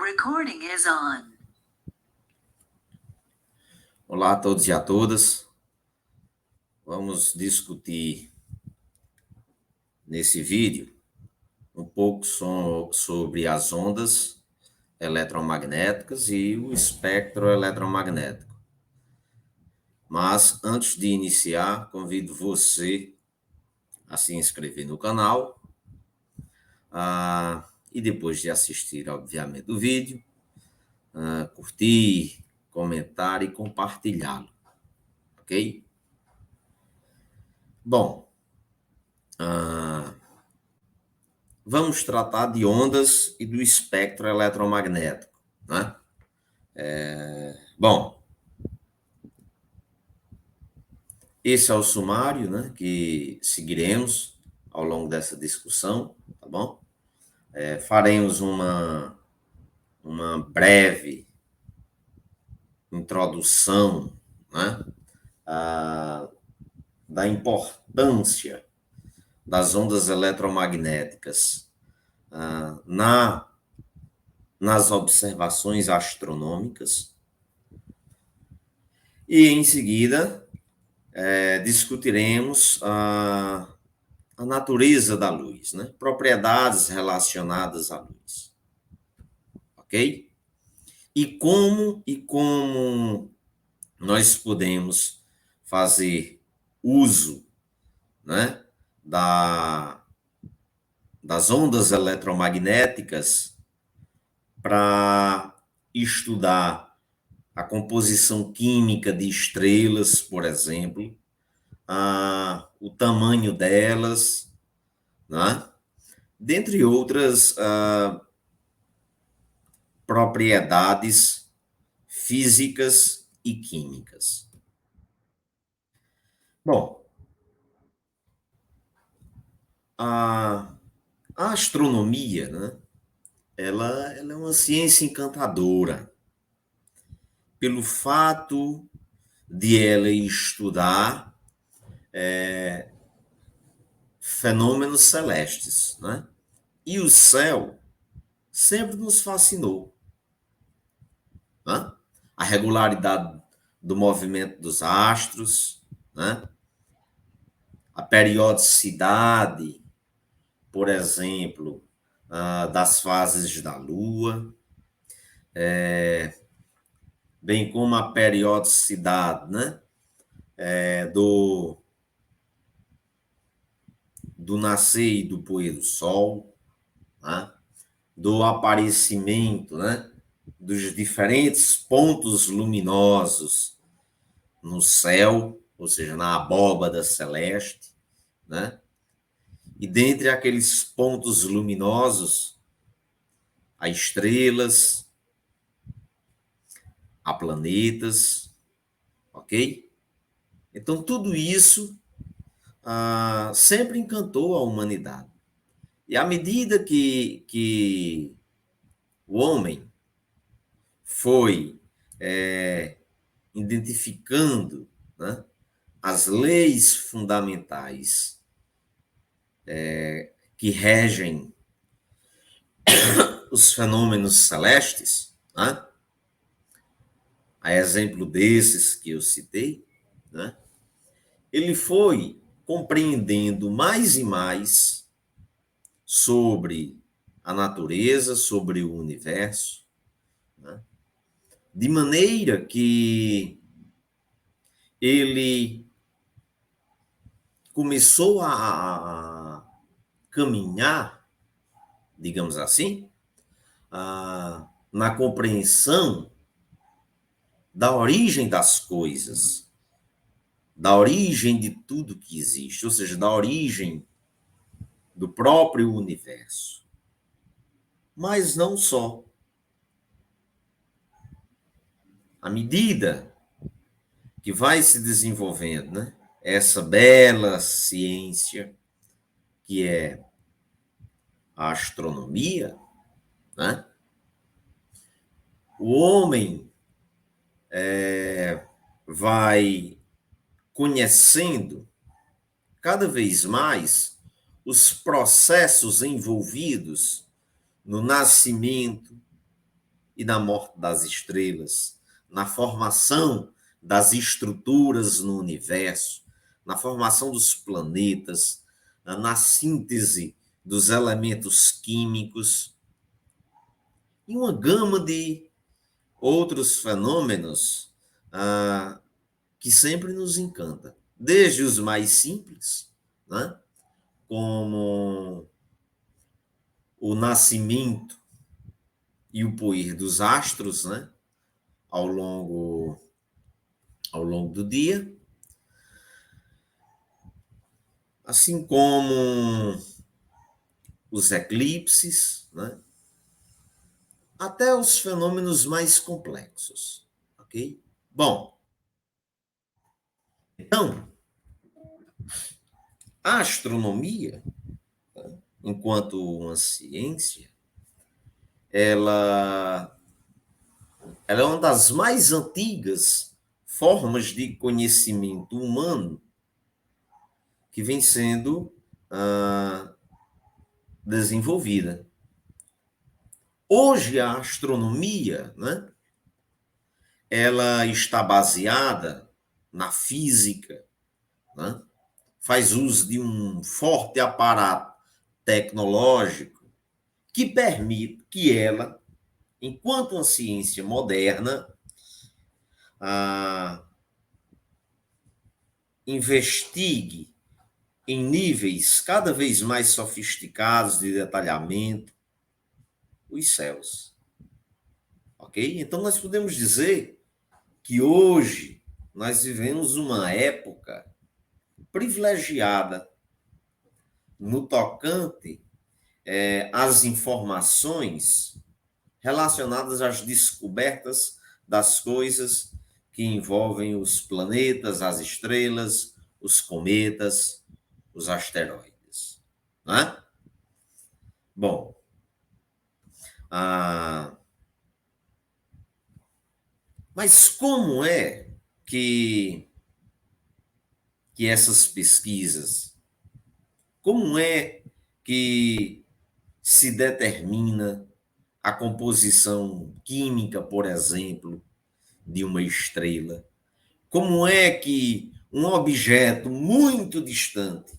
recording is on. Olá a todos e a todas. Vamos discutir nesse vídeo um pouco sobre as ondas eletromagnéticas e o espectro eletromagnético. Mas antes de iniciar, convido você a se inscrever no canal e depois de assistir, obviamente, o vídeo, curtir, comentar e compartilhá-lo, ok? Bom, vamos tratar de ondas e do espectro eletromagnético, né? Bom, esse é o sumário, né, que seguiremos ao longo dessa discussão, tá bom? Faremos uma breve introdução, né, da importância das ondas eletromagnéticas nas observações astronômicas e, em seguida, discutiremos a natureza da luz, né? Propriedades relacionadas à luz, ok? E como nós podemos fazer uso, né, das ondas eletromagnéticas para estudar a composição química de estrelas, por exemplo, o tamanho delas, né? Dentre outras propriedades físicas e químicas. Bom, a astronomia, né? Ela é uma ciência encantadora pelo fato de ela estudar fenômenos celestes, né? E o céu sempre nos fascinou, né? A regularidade do movimento dos astros, né? A periodicidade, por exemplo, das fases da Lua, bem como a periodicidade, né, do nascer e do pôr do Sol, né, do aparecimento, né, dos diferentes pontos luminosos no céu, ou seja, na abóbada celeste, né? E dentre aqueles pontos luminosos, há estrelas, há planetas, ok? Então, tudo isso sempre encantou a humanidade. E à medida que o homem foi identificando, né, as leis fundamentais que regem os fenômenos celestes, né, a exemplo desses que eu citei, né, ele foi compreendendo mais e mais sobre a natureza, sobre o universo, né, de maneira que ele começou a caminhar, digamos assim, na compreensão da origem das coisas, da origem de tudo que existe, ou seja, da origem do próprio universo. Mas não só. À medida que vai se desenvolvendo, né, essa bela ciência que é a astronomia, né, o homem vai conhecendo cada vez mais os processos envolvidos no nascimento, e na morte das estrelas, na formação das estruturas no universo, na formação dos planetas, na síntese dos elementos químicos e uma gama de outros fenômenos que sempre nos encanta, desde os mais simples, né, como o nascimento e o poir dos astros, né, ao longo do dia, assim como os eclipses, né, até os fenômenos mais complexos, ok? Bom, então, a astronomia, enquanto uma ciência, ela, ela é uma das mais antigas formas de conhecimento humano que vem sendo ah, desenvolvida. Hoje, a astronomia, né, ela está baseada na física, né, faz uso de um forte aparato tecnológico que permite que ela, enquanto uma ciência moderna, ah, investigue em níveis cada vez mais sofisticados de detalhamento os céus. Ok? Então, nós podemos dizer que hoje nós vivemos uma época privilegiada no tocante às informações relacionadas às descobertas das coisas que envolvem os planetas, as estrelas, os cometas, os asteroides. Né? Bom, mas como é que, que essas pesquisas, como é que se determina a composição química, por exemplo, de uma estrela? Como é que um objeto muito distante,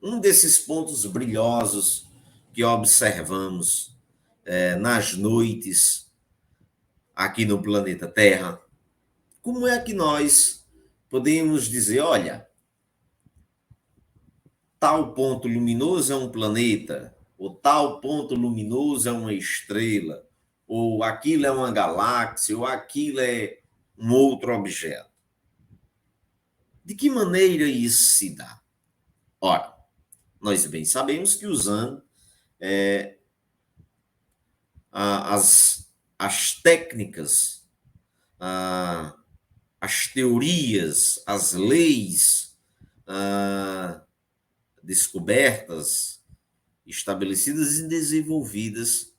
um desses pontos brilhosos que observamos nas noites aqui no planeta Terra, como é que nós podemos dizer, olha, tal ponto luminoso é um planeta, ou tal ponto luminoso é uma estrela, ou aquilo é uma galáxia, ou aquilo é um outro objeto? De que maneira isso se dá? Ora, nós bem sabemos que usando as técnicas, as teorias, as leis descobertas, estabelecidas e desenvolvidas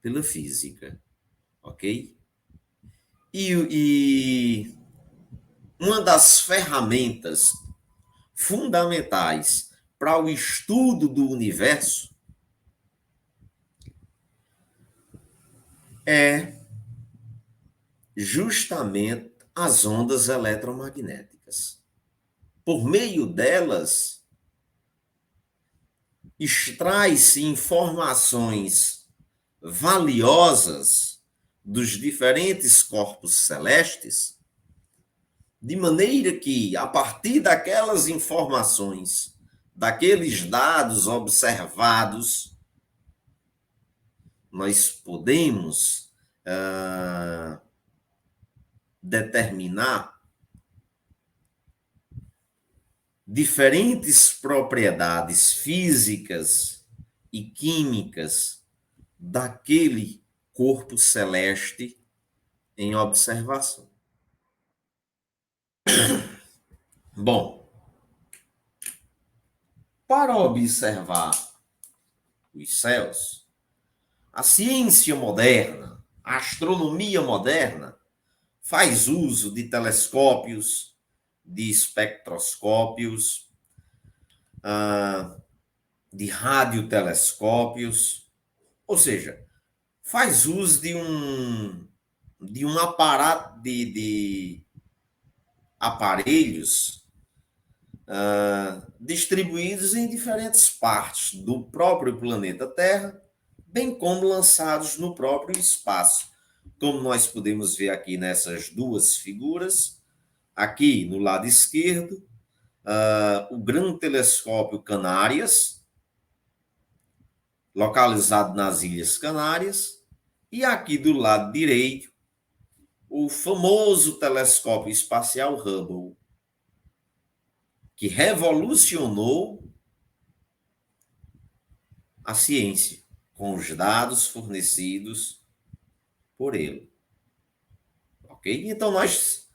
pela física, ok? E uma das ferramentas fundamentais para o estudo do universo é justamente as ondas eletromagnéticas. Por meio delas, extrai-se informações valiosas dos diferentes corpos celestes, de maneira que, a partir daquelas informações, daqueles dados observados, nós podemos determinar diferentes propriedades físicas e químicas daquele corpo celeste em observação. Bom, para observar os céus, a ciência moderna, a astronomia moderna, faz uso de telescópios, de espectroscópios, de radiotelescópios, Ou seja, faz uso de um aparato de aparelhos distribuídos em diferentes partes do próprio planeta Terra, bem como lançados no próprio espaço. Como nós podemos ver aqui nessas duas figuras, aqui no lado esquerdo, o Grande Telescópio Canárias, localizado nas Ilhas Canárias, e aqui do lado direito, o famoso telescópio espacial Hubble, que revolucionou a ciência com os dados fornecidos por ele. Ok? Então, nós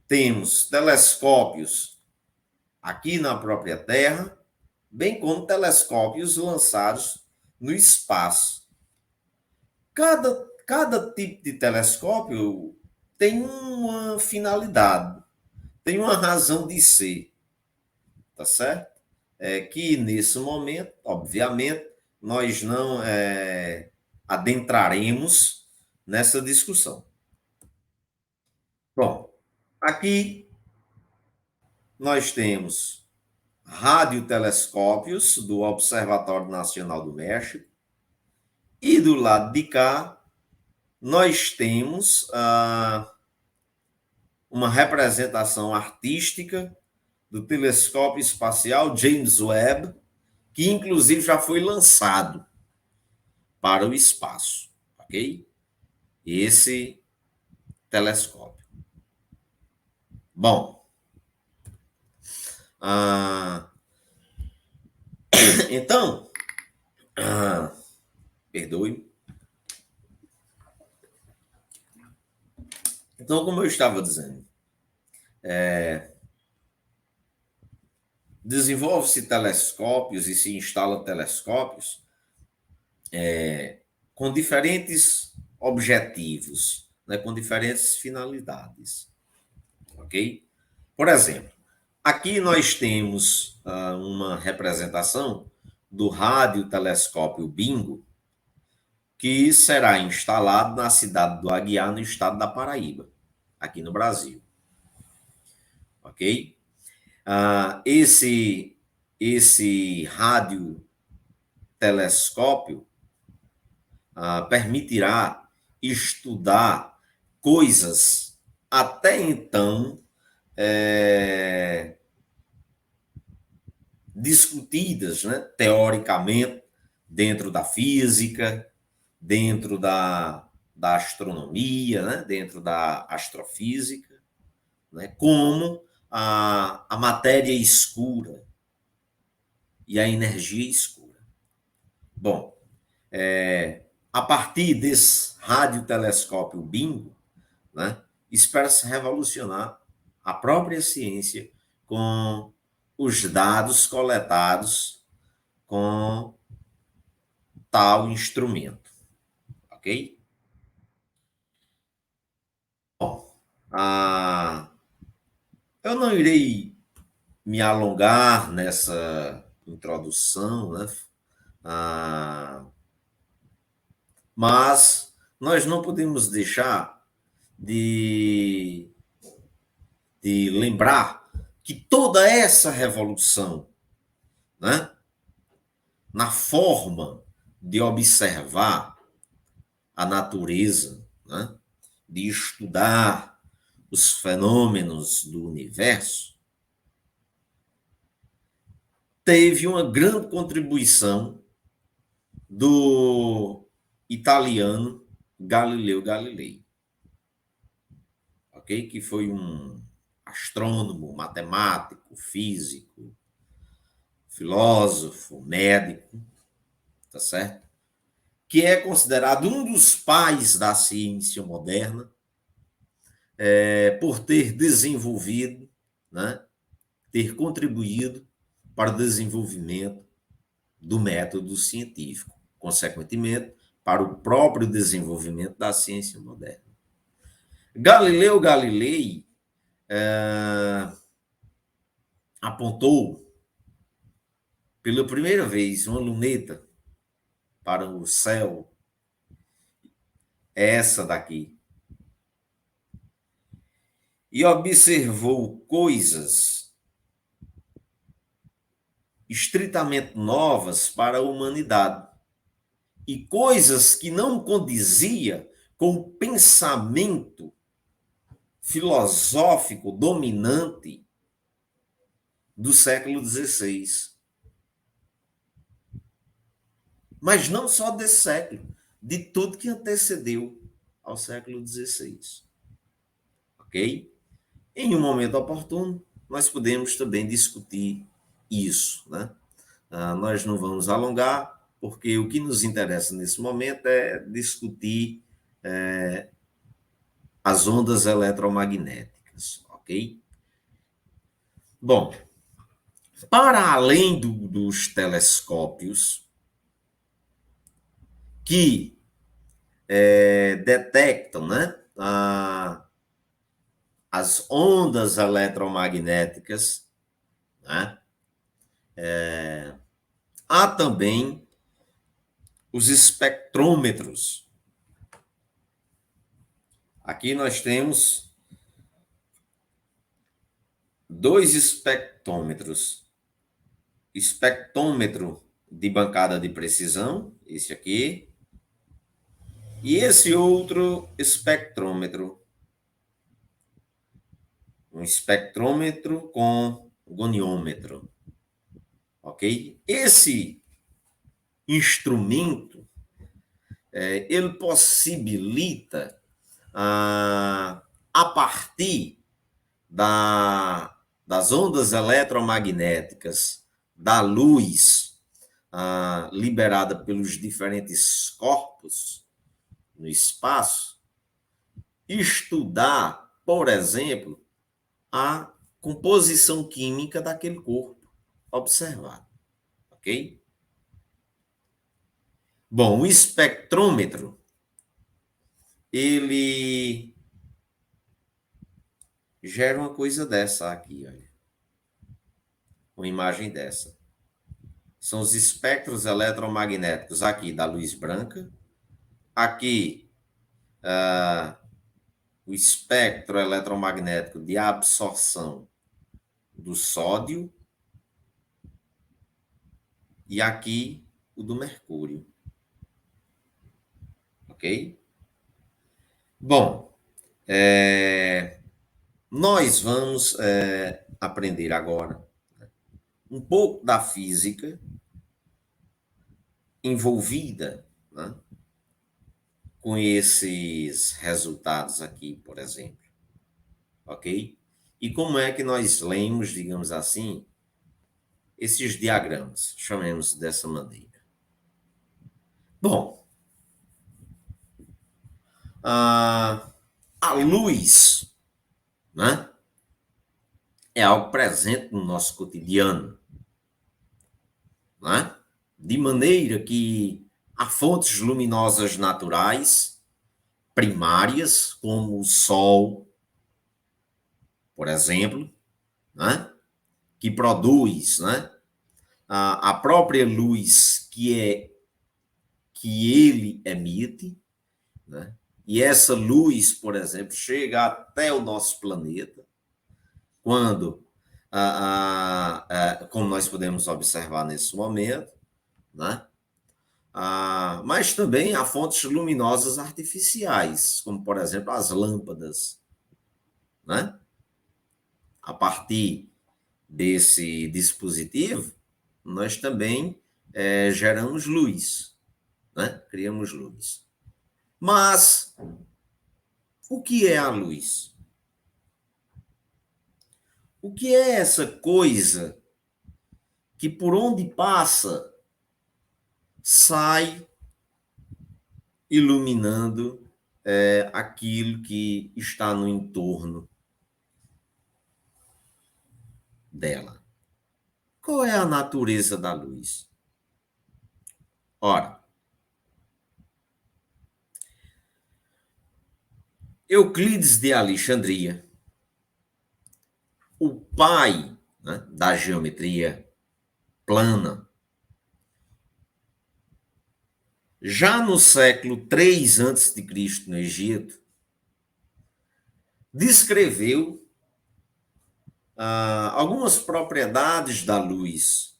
temos telescópios aqui na própria Terra, bem como telescópios lançados no espaço. Cada tipo de telescópio tem uma finalidade, tem uma razão de ser, tá certo? Que nesse momento, obviamente, nós não adentraremos nessa discussão. Bom, aqui nós temos radiotelescópios do Observatório Nacional do México, e do lado de cá nós temos uma representação artística do telescópio espacial James Webb, que inclusive já foi lançado para o espaço, ok? Esse telescópio. Bom, então, perdoe. Então, como eu estava dizendo, desenvolve-se telescópios e se instala telescópios com diferentes objetivos, né, com diferentes finalidades, ok? Por exemplo, aqui nós temos uma representação do radiotelescópio Bingo, que será instalado na cidade do Aguiar, no estado da Paraíba, aqui no Brasil. Ok? Esse radiotelescópio permitirá estudar coisas até então discutidas, né, teoricamente, dentro da física, dentro da astronomia, né, dentro da astrofísica, né, como a matéria escura e a energia escura. Bom, a partir desse radiotelescópio Bingo, né, espera-se revolucionar a própria ciência com os dados coletados com tal instrumento, ok? Bom, eu não irei me alongar nessa introdução, né? Mas nós não podemos deixar de lembrar que toda essa revolução, né, na forma de observar a natureza, né, de estudar os fenômenos do universo, teve uma grande contribuição do italiano Galileu Galilei, ok? Que foi um astrônomo, matemático, físico, filósofo, médico, tá certo? Que é considerado um dos pais da ciência moderna, por ter desenvolvido, né, ter contribuído para o desenvolvimento do método científico, consequentemente, para o próprio desenvolvimento da ciência moderna. Galileu Galilei apontou pela primeira vez uma luneta para o céu, é essa daqui, e observou coisas estritamente novas para a humanidade e coisas que não condizia com o pensamento filosófico dominante do século XVI. Mas não só desse século, de tudo que antecedeu ao século XVI. Ok? Em um momento oportuno, nós podemos também discutir isso, né? Nós não vamos alongar, porque o que nos interessa nesse momento é discutir as ondas eletromagnéticas, ok? Bom, para além dos telescópios que detectam, né, as ondas eletromagnéticas, né, há também os espectrômetros. Aqui nós temos dois espectrômetros. Espectrômetro de bancada de precisão, esse aqui, e esse outro espectrômetro. Um espectrômetro com goniômetro. Ok? Esse instrumento, ele possibilita, a partir das ondas eletromagnéticas, da luz liberada pelos diferentes corpos no espaço, estudar, por exemplo, a composição química daquele corpo observado, ok? Bom, o espectrômetro, ele gera uma coisa dessa aqui, olha. Uma imagem dessa. São os espectros eletromagnéticos aqui da luz branca. Aqui, o espectro eletromagnético de absorção do sódio. E aqui, o do mercúrio. Ok? Bom, nós vamos aprender agora um pouco da física envolvida, né, com esses resultados aqui, por exemplo. Ok? E como é que nós lemos, digamos assim, esses diagramas? Chamemos dessa maneira. Bom, a luz, né, é algo presente no nosso cotidiano, né? De maneira que há fontes luminosas naturais, primárias, como o Sol, por exemplo, né, que produz, né, a própria luz que ele emite, né? E essa luz, por exemplo, chega até o nosso planeta, quando, como nós podemos observar nesse momento, né? Mas também há fontes luminosas artificiais, como, por exemplo, as lâmpadas, né? A partir desse dispositivo, nós também geramos luz, né? Criamos luz. Mas o que é a luz? O que é essa coisa que por onde passa sai iluminando aquilo que está no entorno dela? Qual é a natureza da luz? Ora, Euclides de Alexandria, o pai, né, da geometria plana, já no século 3 a.C., no Egito, descreveu algumas propriedades da luz.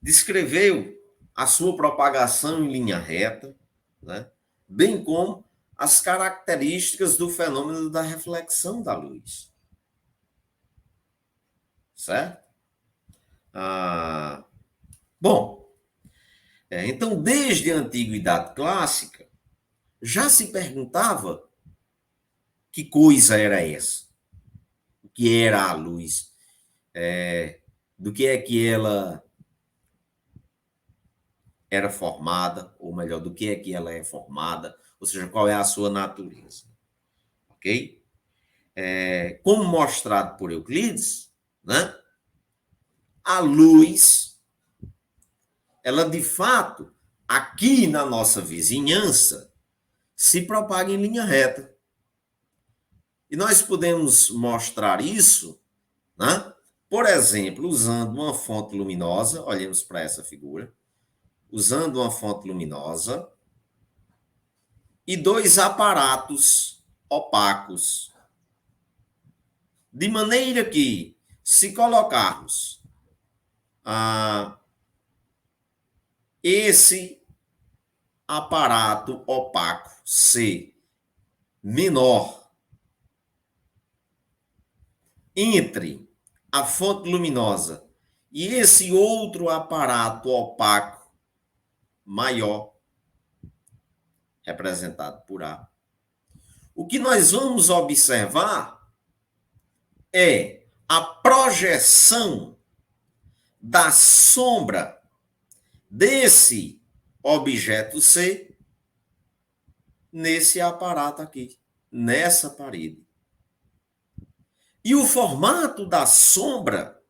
Descreveu a sua propagação em linha reta, né? Bem como as características do fenômeno da reflexão da luz. Certo? Bom, então, desde a Antiguidade Clássica, já se perguntava que coisa era essa, o que era a luz, do que é que ela era formada, ou melhor, do que é que ela é formada, ou seja, qual é a sua natureza. Ok? Como mostrado por Euclides, né? A luz, ela de fato, aqui na nossa vizinhança, se propaga em linha reta. E nós podemos mostrar isso, né? Por exemplo, usando uma fonte luminosa, olhemos para essa figura, usando uma fonte luminosa e dois aparatos opacos. De maneira que, se colocarmos esse aparato opaco C menor entre a fonte luminosa e esse outro aparato opaco maior, representado por A, o que nós vamos observar é a projeção da sombra desse objeto C nesse aparato aqui, nessa parede. E o formato da sombra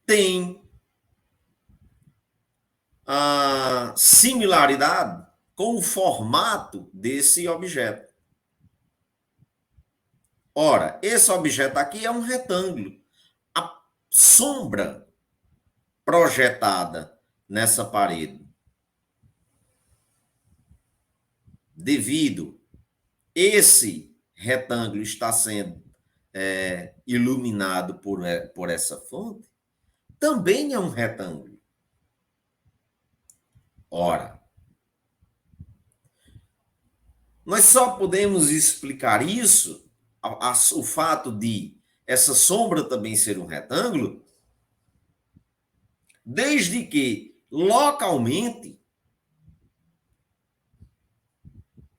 tem a similaridade com o formato desse objeto. Ora, esse objeto aqui é um retângulo. A sombra projetada nessa parede, devido esse retângulo estar sendo iluminado por essa fonte, também é um retângulo. Ora, nós só podemos explicar isso, o fato de essa sombra também ser um retângulo, desde que localmente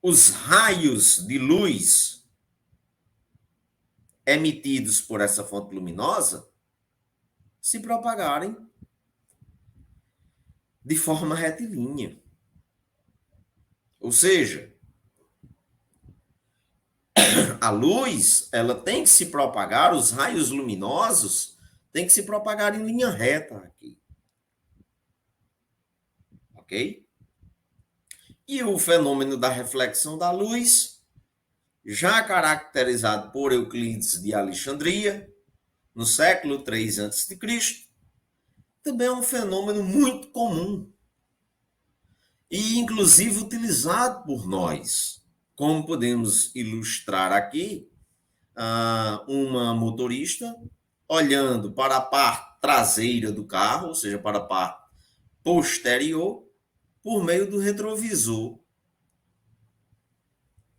os raios de luz emitidos por essa fonte luminosa se propagarem de forma retilínea. Ou seja, a luz, ela tem que se propagar, os raios luminosos têm que se propagar em linha reta aqui. Ok? E o fenômeno da reflexão da luz, já caracterizado por Euclides de Alexandria, no século 3 a.C., também é um fenômeno muito comum e, inclusive, utilizado por nós. Como podemos ilustrar aqui, uma motorista olhando para a parte traseira do carro, ou seja, para a parte posterior, por meio do retrovisor.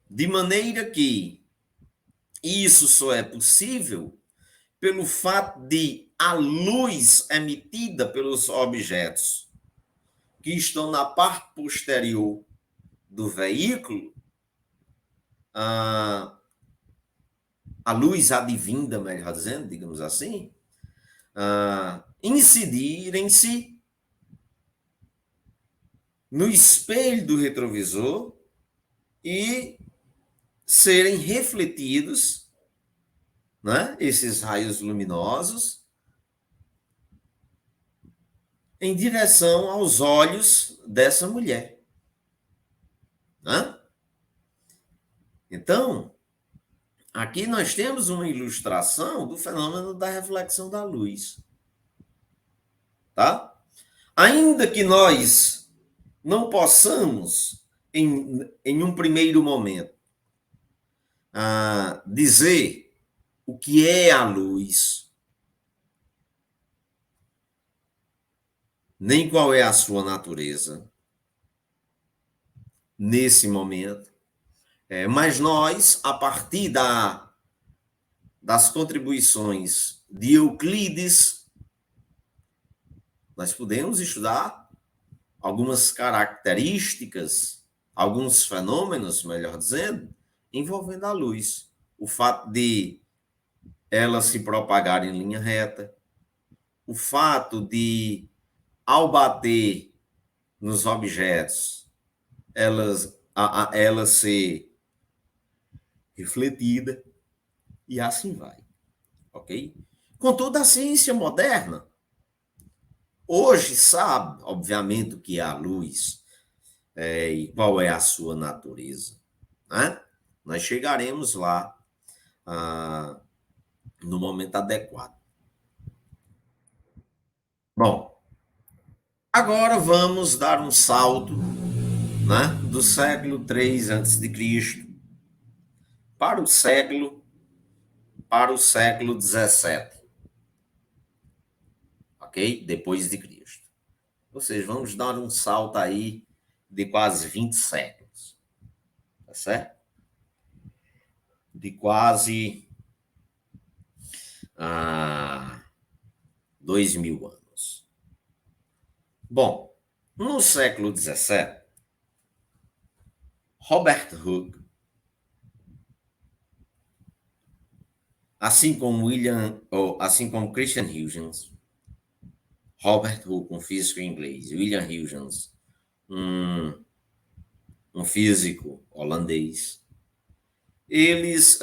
De maneira que isso só é possível pelo fato de a luz emitida pelos objetos que estão na parte posterior do veículo, a luz advinda, melhor dizendo, digamos assim, incidirem-se no espelho do retrovisor e serem refletidos, né, esses raios luminosos em direção aos olhos dessa mulher. Né? Então, aqui nós temos uma ilustração do fenômeno da reflexão da luz. Tá? Ainda que nós não possamos, em um primeiro momento, dizer o que é a luz, nem qual é a sua natureza, nesse momento, mas nós, a partir das contribuições de Euclides, nós podemos estudar algumas características, alguns fenômenos, melhor dizendo, envolvendo a luz. O fato de ela se propagar em linha reta, o fato de, ao bater nos objetos, ela ser refletida, e assim vai, ok? Contudo, a ciência moderna hoje sabe, obviamente, o que é a luz e qual é a sua natureza, né? Nós chegaremos lá no momento adequado. Bom, agora vamos dar um salto, né, do século III a.C. para o século XVII, ok? Depois de Cristo. Ou seja, vamos dar um salto aí de quase 20 séculos, tá certo? De quase 2000 anos. Bom, no século XVII, Robert Hooke, assim como Christian Huygens, Robert Hooke, um físico inglês, William Huygens, um físico holandês, eles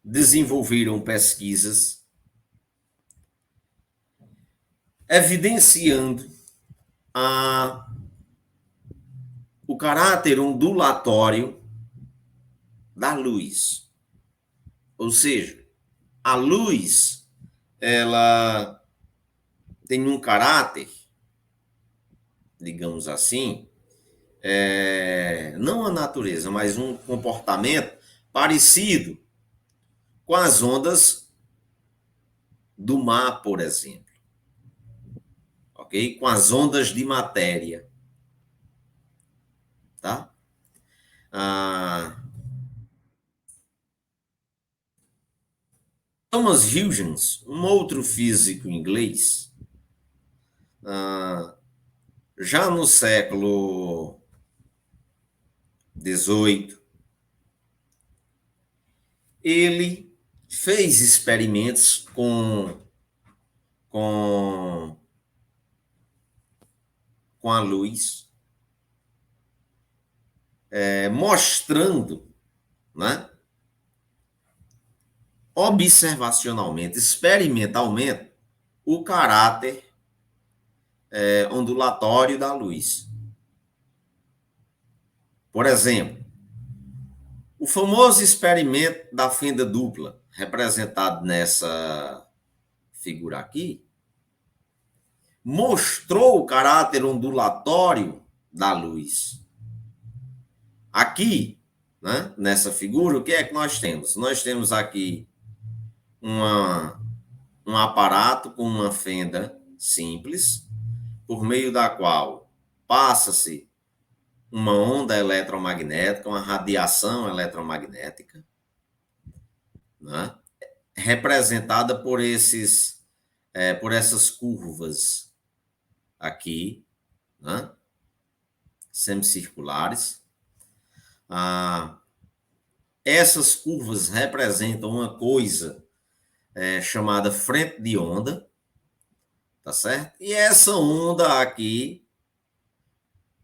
desenvolveram pesquisas evidenciando o caráter ondulatório da luz. Ou seja, a luz, ela tem um caráter, digamos assim, não a natureza, mas um comportamento parecido com as ondas do mar, por exemplo. Ok? Com as ondas de matéria. Tá? Thomas Huygens, um outro físico inglês, já no século XVIII, ele fez experimentos com a luz, mostrando, né, observacionalmente, experimentalmente, o caráter ondulatório da luz. Por exemplo, o famoso experimento da fenda dupla, representado nessa figura aqui, mostrou o caráter ondulatório da luz. Aqui, né, nessa figura, o que é que nós temos? Nós temos aqui um aparato com uma fenda simples, por meio da qual passa-se uma onda eletromagnética, uma radiação eletromagnética, né, representada por essas curvas aqui, né, semicirculares. Essas curvas representam uma coisa chamada frente de onda, tá certo? E essa onda aqui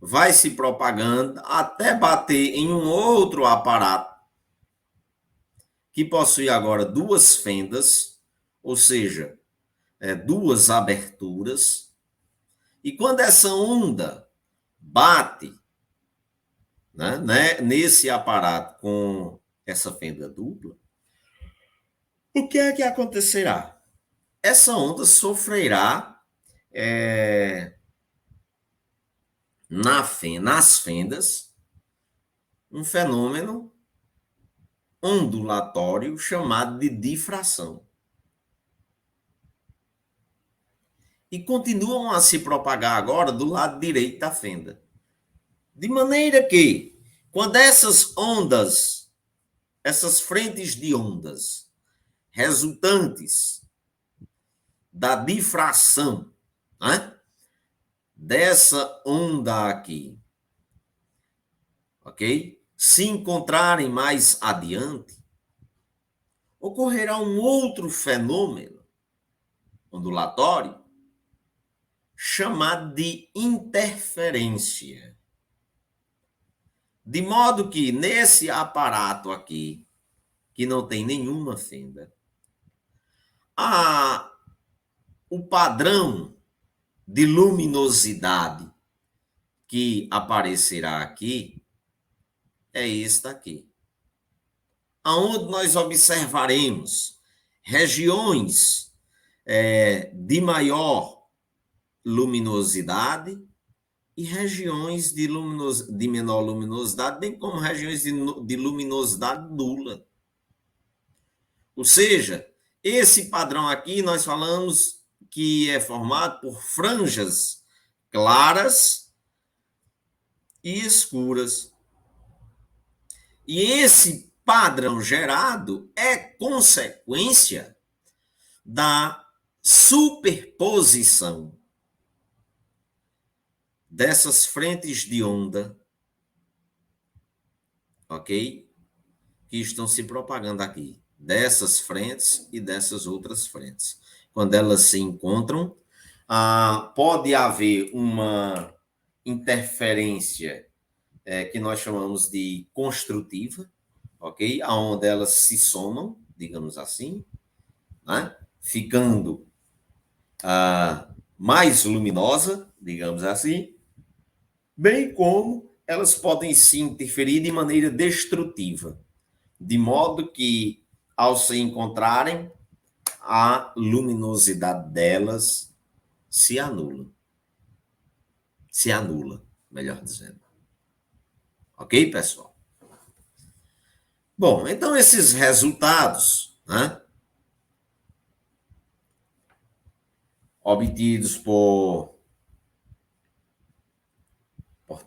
vai se propagando até bater em um outro aparato que possui agora duas fendas, ou seja, duas aberturas. E quando essa onda bate, né, nesse aparato com essa fenda dupla, o que é que acontecerá? essa onda sofrerá nas fendas um fenômeno ondulatório chamado de difração. E continuam a se propagar agora do lado direito da fenda. De maneira que, quando essas ondas, essas frentes de ondas resultantes da difração, né, dessa onda aqui, ok? Se encontrarem mais adiante, ocorrerá um outro fenômeno ondulatório chamado de interferência. De modo que nesse aparato aqui, que não tem nenhuma fenda, o padrão de luminosidade que aparecerá aqui é este aqui, aonde nós observaremos regiões de maior luminosidade e regiões de menor luminosidade, bem como regiões de luminosidade nula. Ou seja, esse padrão aqui nós falamos que é formado por franjas claras e escuras. E esse padrão gerado é consequência da superposição dessas frentes de onda, ok? Que estão se propagando aqui, dessas frentes e dessas outras frentes. Quando elas se encontram, pode haver uma interferência que nós chamamos de construtiva, ok? Onde elas se somam, digamos assim, né? Ficando mais luminosa, digamos assim, bem como elas podem se interferir de maneira destrutiva, de modo que, ao se encontrarem, a luminosidade delas se anula. Se anula, melhor dizendo. Ok, pessoal? Bom, então esses resultados, né, obtidos por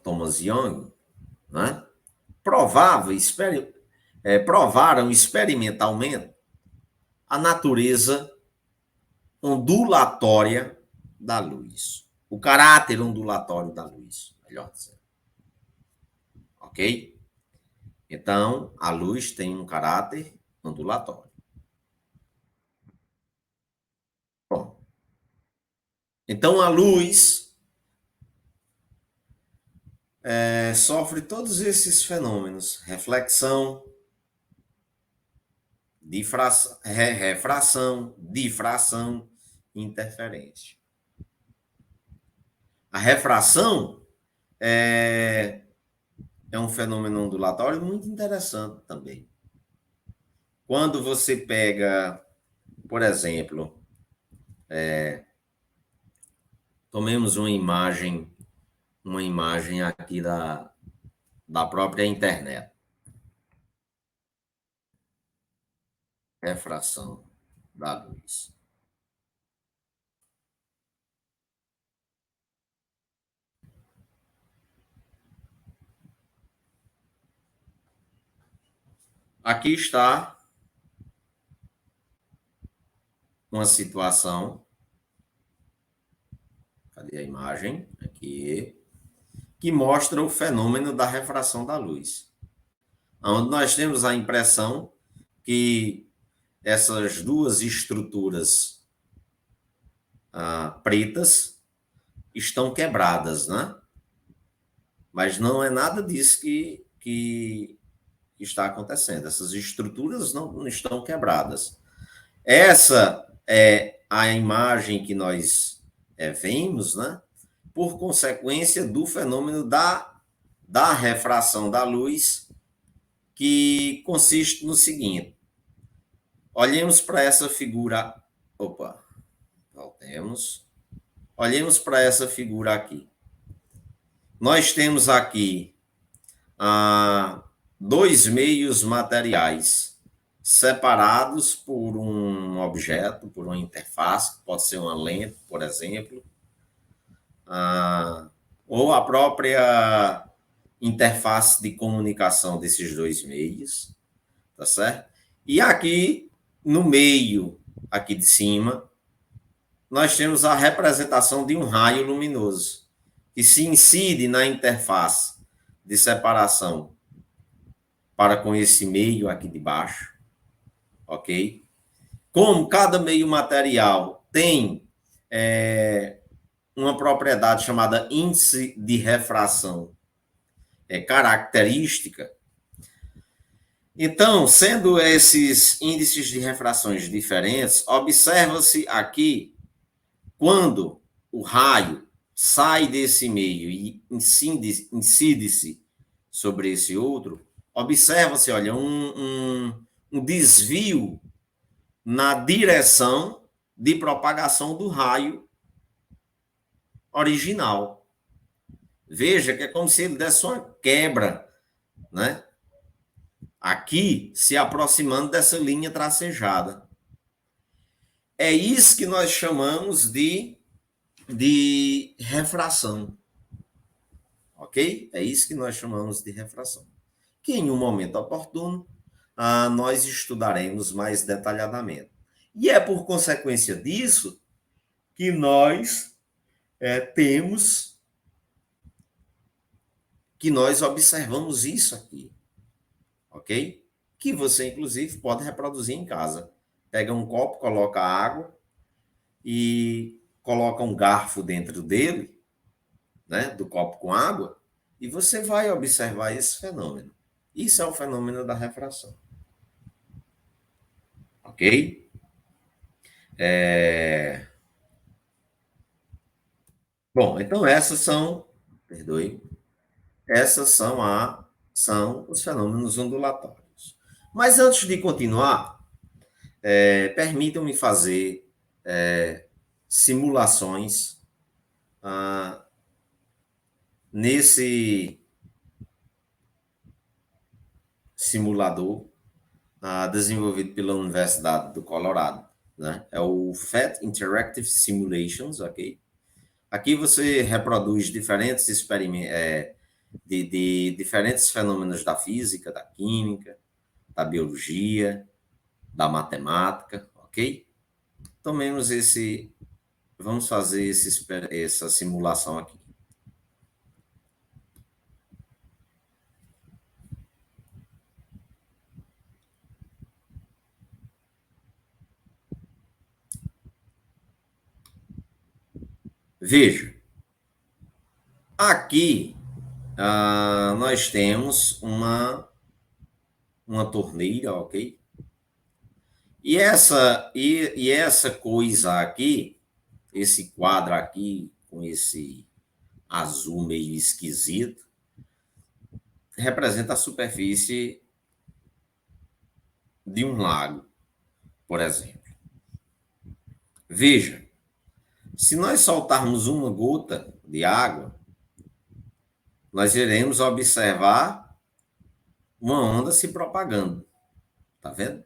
Thomas Young, né, provaram experimentalmente a natureza ondulatória da luz. O caráter ondulatório da luz, melhor dizendo. Ok? Então, a luz tem um caráter ondulatório. Bom, então a luz sofre todos esses fenômenos: reflexão, refração, difração, interferência. A refração é um fenômeno ondulatório muito interessante também. Quando você pega, por exemplo, tomemos uma imagem aqui da própria internet. Refração da luz. Aqui está uma situação. Cadê a imagem? Aqui. Que mostra o fenômeno da refração da luz. Onde nós temos a impressão que essas duas estruturas pretas estão quebradas, né? Mas não é nada disso que está acontecendo. Essas estruturas não estão quebradas. Essa é a imagem que nós vemos, né? Por consequência do fenômeno da refração da luz, que consiste no seguinte. Olhemos para essa figura. Opa! Voltemos. Olhemos para essa figura aqui. Nós temos aqui dois meios materiais separados por um objeto, por uma interface, que pode ser uma lente, por exemplo, ou a própria interface de comunicação desses dois meios, tá certo? E aqui, no meio, aqui de cima, nós temos a representação de um raio luminoso, que se incide na interface de separação para com esse meio aqui de baixo, ok? Como cada meio material tem uma propriedade chamada índice de refração característica, então, sendo esses índices de refrações diferentes, observa-se aqui quando o raio sai desse meio e incide-se sobre esse outro, observa-se, olha, um desvio na direção de propagação do raio original. Veja que é como se ele desse uma quebra, né? Aqui, se aproximando dessa linha tracejada. É isso que nós chamamos de refração. Ok? É isso que nós chamamos de refração. Que em um momento oportuno, nós estudaremos mais detalhadamente. E é por consequência disso que nós que nós observamos isso aqui. Ok? Que você, inclusive, pode reproduzir em casa. Pega um copo, coloca água e coloca um garfo dentro dele, né, do copo com água, e você vai observar esse fenômeno. Isso é o fenômeno da refração. Ok? Bom, então essas são os fenômenos ondulatórios. Mas antes de continuar, permitam-me fazer simulações nesse simulador desenvolvido pela Universidade do Colorado, né? É o PhET Interactive Simulations, ok? Aqui você reproduz diferentes experimentos, de diferentes fenômenos da física, da química, da biologia, da matemática, ok? Tomemos vamos fazer essa simulação aqui. Veja, aqui nós temos uma torneira, ok? E essa coisa aqui, esse quadro aqui, com esse azul meio esquisito, representa a superfície de um lago, por exemplo. Veja, se nós soltarmos uma gota de água, nós iremos observar uma onda se propagando. Tá vendo?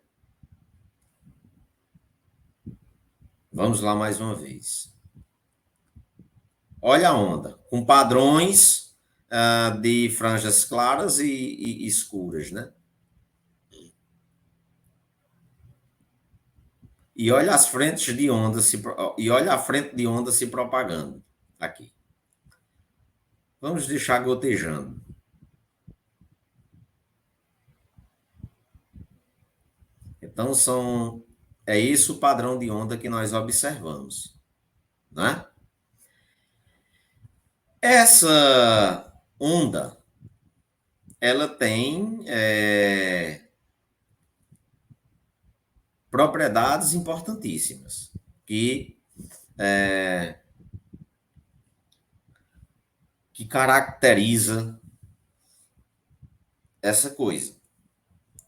Vamos lá mais uma vez. Olha a onda, com padrões de franjas claras e escuras, né? E olha as frentes de onda e olha a frente de onda se propagando aqui. Vamos deixar gotejando. Então é isso o padrão de onda que nós observamos, né? Essa onda, ela tem propriedades importantíssimas que caracteriza essa coisa.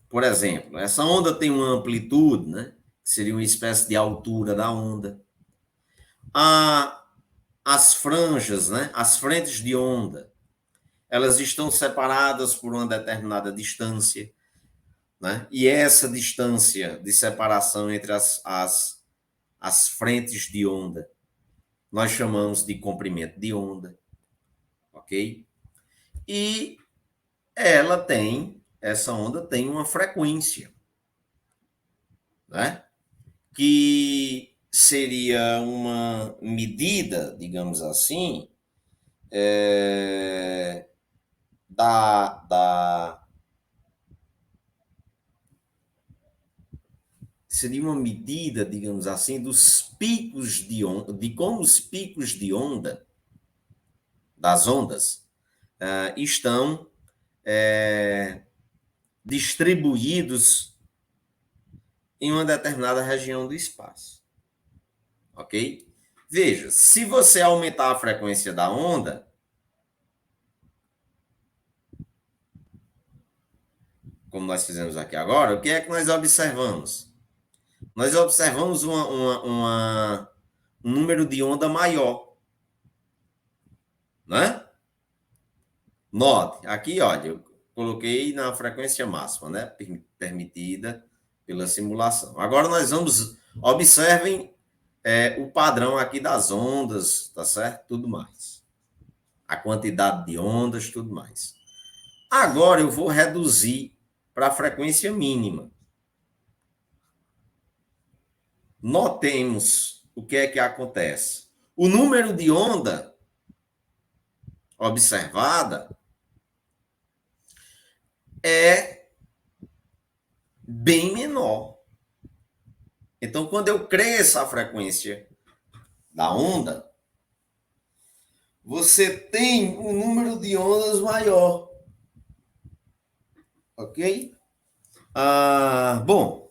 Por exemplo, essa onda tem uma amplitude, né? Que seria uma espécie de altura da onda. As franjas, né? As frentes de onda, elas estão separadas por uma determinada distância, né? E essa distância de separação entre as frentes de onda, nós chamamos de comprimento de onda, ok? E essa onda tem uma frequência, né? Que seria uma medida, digamos assim, da seria uma medida, digamos assim, dos picos de onda, de como os picos de onda das ondas estão distribuídos em uma determinada região do espaço, ok? Veja, se você aumentar a frequência da onda, como nós fizemos aqui agora, o que é que nós observamos? Nós observamos um número de onda maior, né? Note, aqui, olha, eu coloquei na frequência máxima, né? Permitida pela simulação. Agora nós vamos, observem o padrão aqui das ondas, tá certo? Tudo mais. A quantidade de ondas, tudo mais. Agora eu vou reduzir para a frequência mínima. Notemos o que é que acontece. O número de onda observada é bem menor. Então, quando eu cresço a frequência da onda, você tem um número de ondas maior. Ok? Bom,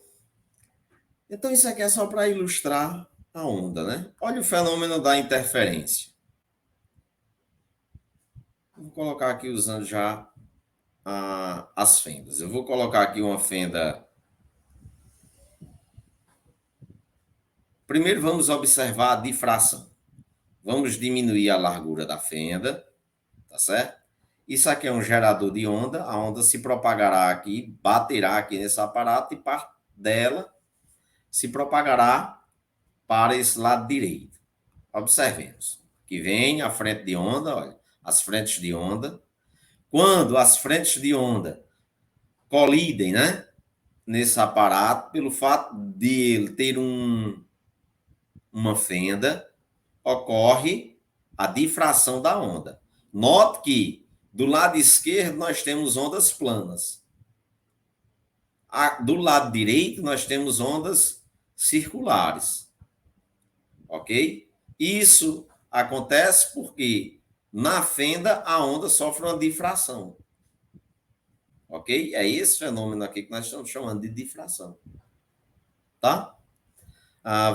então isso aqui é só para ilustrar a onda, né? Olha o fenômeno da interferência. Vou colocar aqui usando já as fendas. Eu vou colocar aqui uma fenda. Primeiro vamos observar a difração. Vamos diminuir a largura da fenda, tá certo? Isso aqui é um gerador de onda. A onda se propagará aqui, baterá aqui nesse aparato e parte dela se propagará para esse lado direito. Observemos. Que vem a frente de onda, olha, as frentes de onda. Quando as frentes de onda colidem, né, nesse aparato, pelo fato de ele ter uma fenda, ocorre a difração da onda. Note que do lado esquerdo nós temos ondas planas. Do lado direito nós temos ondas circulares. Ok? Isso acontece porque na fenda a onda sofre uma difração. Ok? É esse fenômeno aqui que nós estamos chamando de difração. Tá?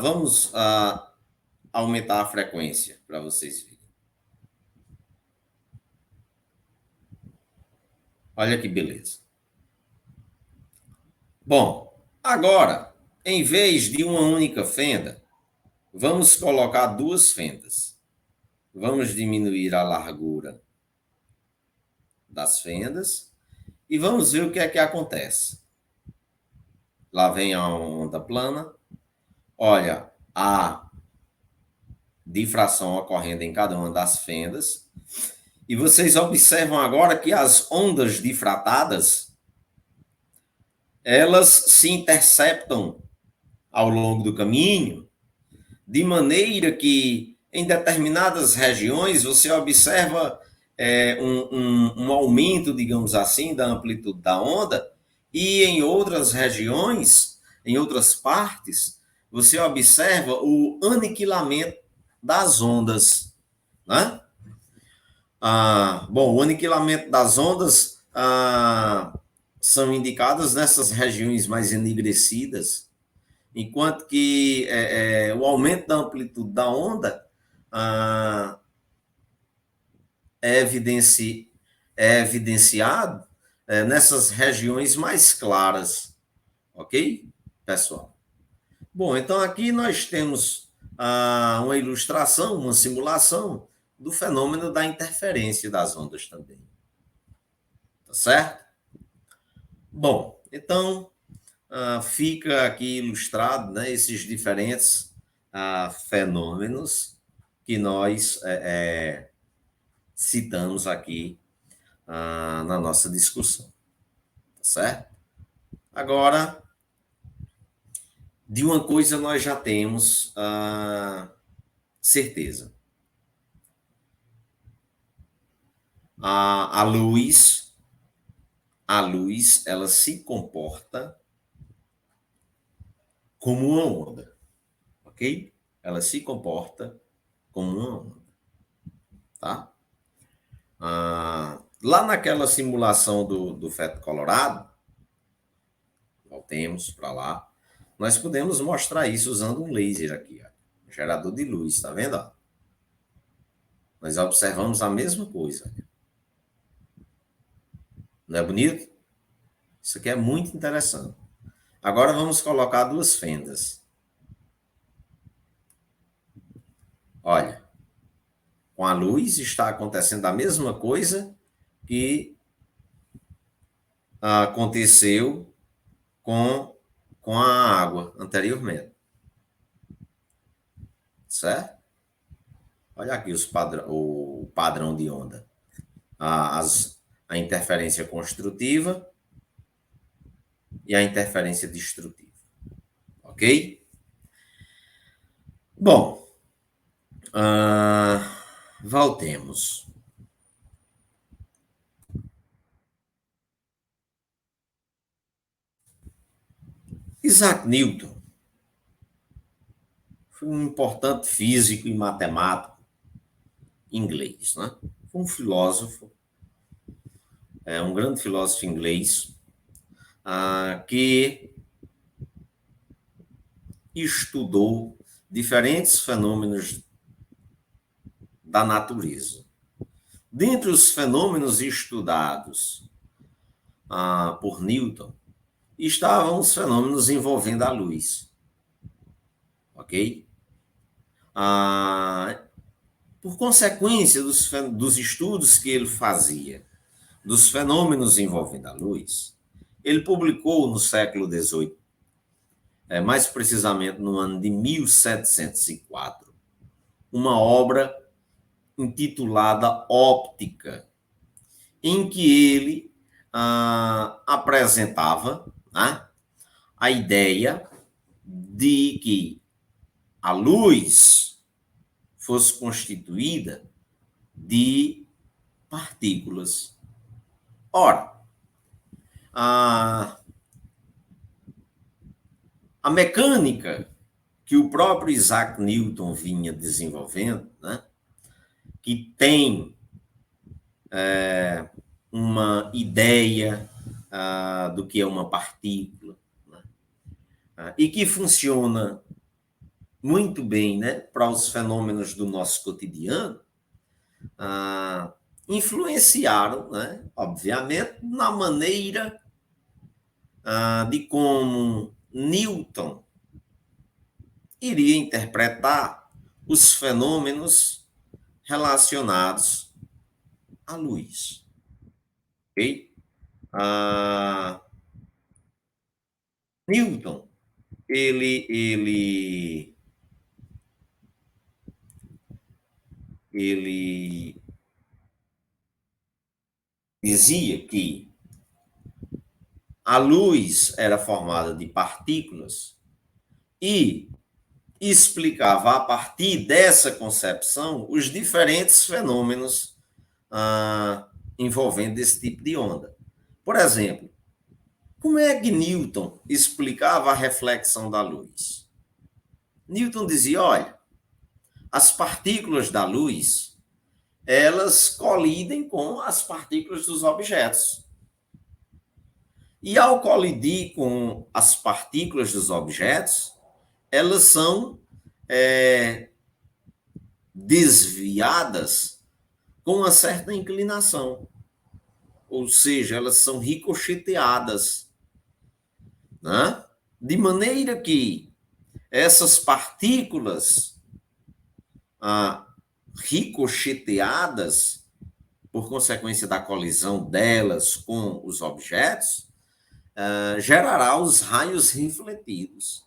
Vamos aumentar a frequência para vocês verem. Olha que beleza. Bom, agora, em vez de uma única fenda, vamos colocar duas fendas. Vamos diminuir a largura das fendas e vamos ver o que é que acontece. Lá vem a onda plana. Olha, a difração ocorrendo em cada uma das fendas. E vocês observam agora que as ondas difratadas, elas se interceptam ao longo do caminho, de maneira que em determinadas regiões você observa um aumento, digamos assim, da amplitude da onda, e em outras regiões, em outras partes, você observa o aniquilamento das ondas, né? Bom, o aniquilamento das ondas são indicadas nessas regiões mais enegrecidas, enquanto que o aumento da amplitude da onda é evidenciado nessas regiões mais claras, ok, pessoal? Bom, então aqui nós temos uma ilustração, uma simulação do fenômeno da interferência das ondas também. Tá certo? Bom, então fica aqui ilustrado, né, esses diferentes fenômenos que nós citamos aqui na nossa discussão. Tá certo? Agora, de uma coisa nós já temos certeza. A luz, ela se comporta como uma onda, ok? Ela se comporta como uma onda, tá? Lá naquela simulação do feto colorado, voltemos para lá, nós podemos mostrar isso usando um laser aqui, ó, gerador de luz, tá vendo? Ó? Nós observamos a mesma coisa. Não é bonito? Isso aqui é muito interessante. Agora vamos colocar duas fendas. Olha, com a luz está acontecendo a mesma coisa que aconteceu com a água anteriormente. Certo? Olha aqui o padrão de onda. A interferência construtiva e a interferência destrutiva. Ok? Bom, voltemos. Isaac Newton foi um importante físico e matemático inglês, né? Foi um filósofo, um grande filósofo inglês, que estudou diferentes fenômenos da natureza. Dentre os fenômenos estudados por Newton, estavam os fenômenos envolvendo a luz. Ok? Por consequência dos estudos que ele fazia dos fenômenos envolvendo a luz, ele publicou no século XVIII, mais precisamente no ano de 1704, uma obra intitulada Óptica, em que ele apresentava, né, a ideia de que a luz fosse constituída de partículas. Ora, a mecânica que o próprio Isaac Newton vinha desenvolvendo, né, que tem uma ideia do que é uma partícula, né, e que funciona muito bem, né, para os fenômenos do nosso cotidiano, influenciaram, né, obviamente, na maneira de como Newton iria interpretar os fenômenos relacionados à luz. Ok? Newton, ele dizia que a luz era formada de partículas e explicava a partir dessa concepção os diferentes fenômenos envolvendo esse tipo de onda. Por exemplo, como é que Newton explicava a reflexão da luz? Newton dizia, olha, as partículas da luz, elas colidem com as partículas dos objetos. E ao colidir com as partículas dos objetos, elas são desviadas com uma certa inclinação. Ou seja, elas são ricocheteadas, né? De maneira que essas partículas ricocheteadas por consequência da colisão delas com os objetos, gerará os raios refletidos.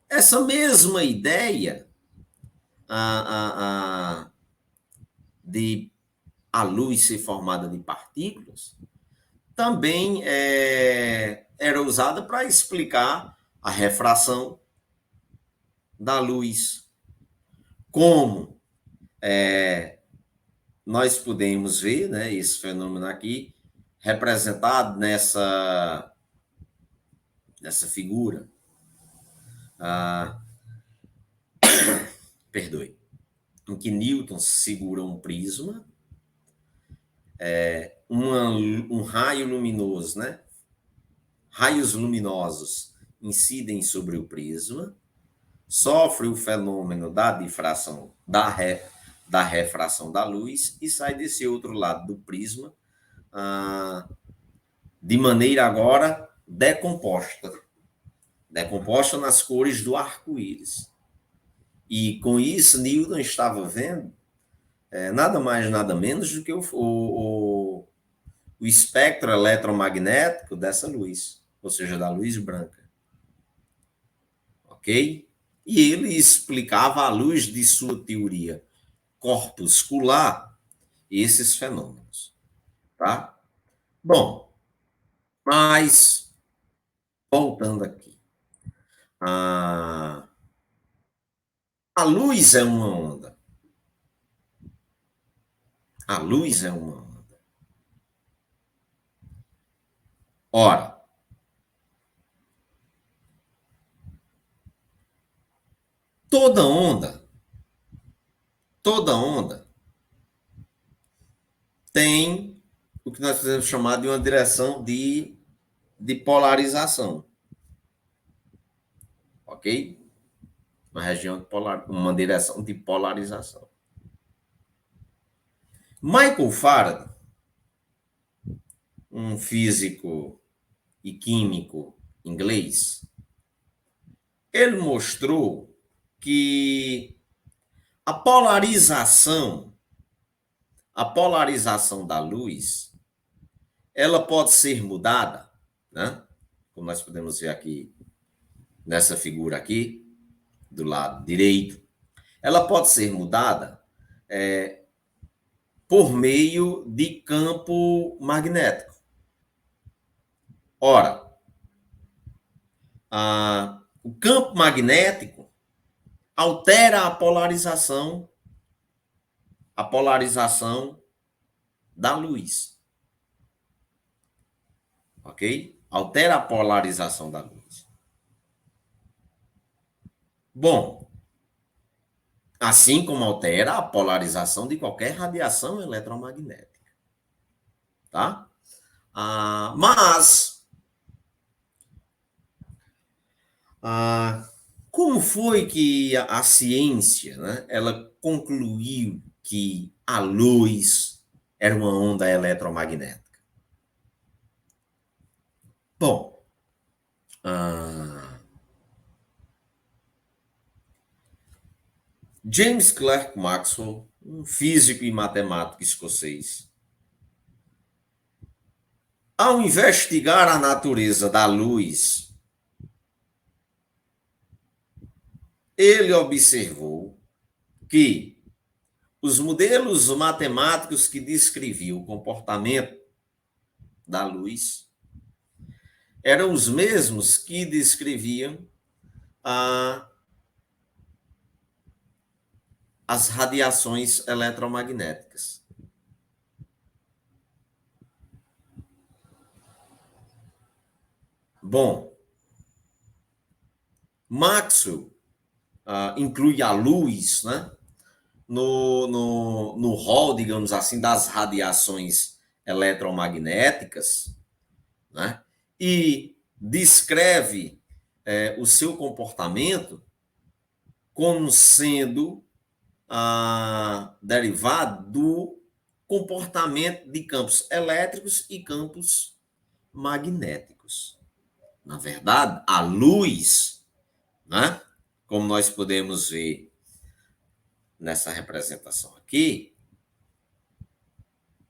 Essa mesma ideia de a luz ser formada de partículas também era usada para explicar a refração da luz. Como nós podemos ver, né, esse fenômeno aqui representado nessa figura. Perdoe. Em que Newton segura um prisma, um raio luminoso, né? Raios luminosos incidem sobre o prisma, sofre o fenômeno da difração, da refração da luz e sai desse outro lado do prisma de maneira agora decomposta nas cores do arco-íris. E com isso, Newton estava vendo nada mais, nada menos do que o espectro eletromagnético dessa luz, ou seja, da luz branca. Ok? E ele explicava, à luz de sua teoria corpuscular, esses fenômenos. Tá? Bom, mas, voltando aqui. A luz é uma onda. A luz é uma onda. Ora, toda onda tem o que nós podemos chamar de uma direção de polarização. Ok? Uma direção de polarização. Michael Faraday, um físico e químico inglês, ele mostrou que a polarização da luz, ela pode ser mudada, né? Como nós podemos ver aqui nessa figura aqui, do lado direito, ela pode ser mudada por meio de campo magnético. Ora, o campo magnético altera a polarização da luz. Ok? Altera a polarização da luz. Bom, assim como altera a polarização de qualquer radiação eletromagnética. Tá? Mas, como foi que a ciência, né, ela concluiu que a luz era uma onda eletromagnética? Bom, James Clerk Maxwell, um físico e matemático escocês, ao investigar a natureza da luz, ele observou que os modelos matemáticos que descreviam o comportamento da luz eram os mesmos que descreviam as radiações eletromagnéticas. Bom, Maxwell inclui a luz, né, no rol, digamos assim, das radiações eletromagnéticas, né, e descreve o seu comportamento como sendo derivado do comportamento de campos elétricos e campos magnéticos. Na verdade, a luz, né, como nós podemos ver nessa representação aqui,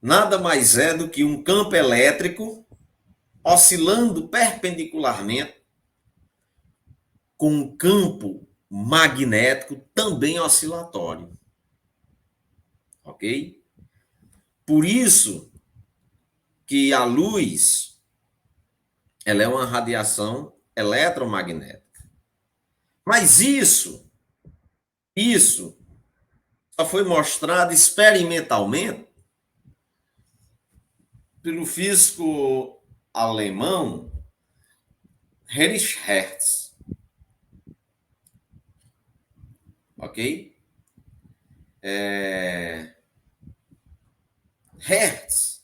nada mais é do que um campo elétrico oscilando perpendicularmente com um campo magnético também oscilatório. Ok? Por isso que a luz ela é uma radiação eletromagnética. Mas isso só foi mostrado experimentalmente pelo físico alemão Heinrich Hertz. Ok? Hertz,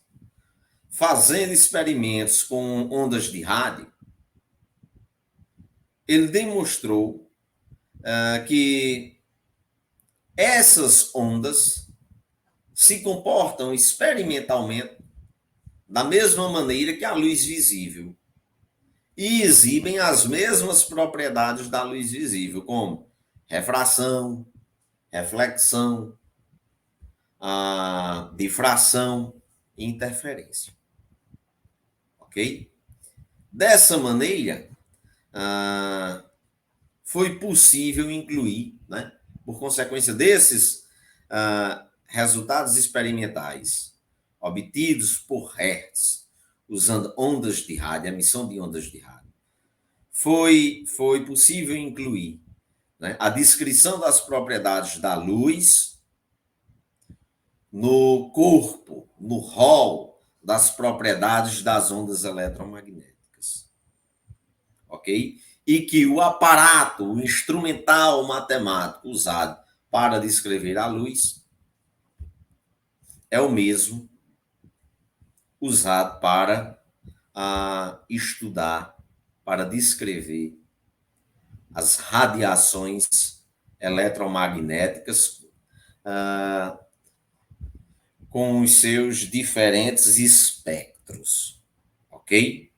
fazendo experimentos com ondas de rádio, ele demonstrou que essas ondas se comportam experimentalmente da mesma maneira que a luz visível e exibem as mesmas propriedades da luz visível, como refração, reflexão, difração e interferência. Ok? Dessa maneira, foi possível incluir, né, por consequência desses resultados experimentais obtidos por Hertz, usando ondas de rádio, emissão de ondas de rádio, foi possível incluir, né, a descrição das propriedades da luz no corpo, no rol das propriedades das ondas eletromagnéticas. Ok? E que o aparato, o instrumental matemático usado para descrever a luz é o mesmo usado para estudar, para descrever as radiações eletromagnéticas com os seus diferentes espectros, ok?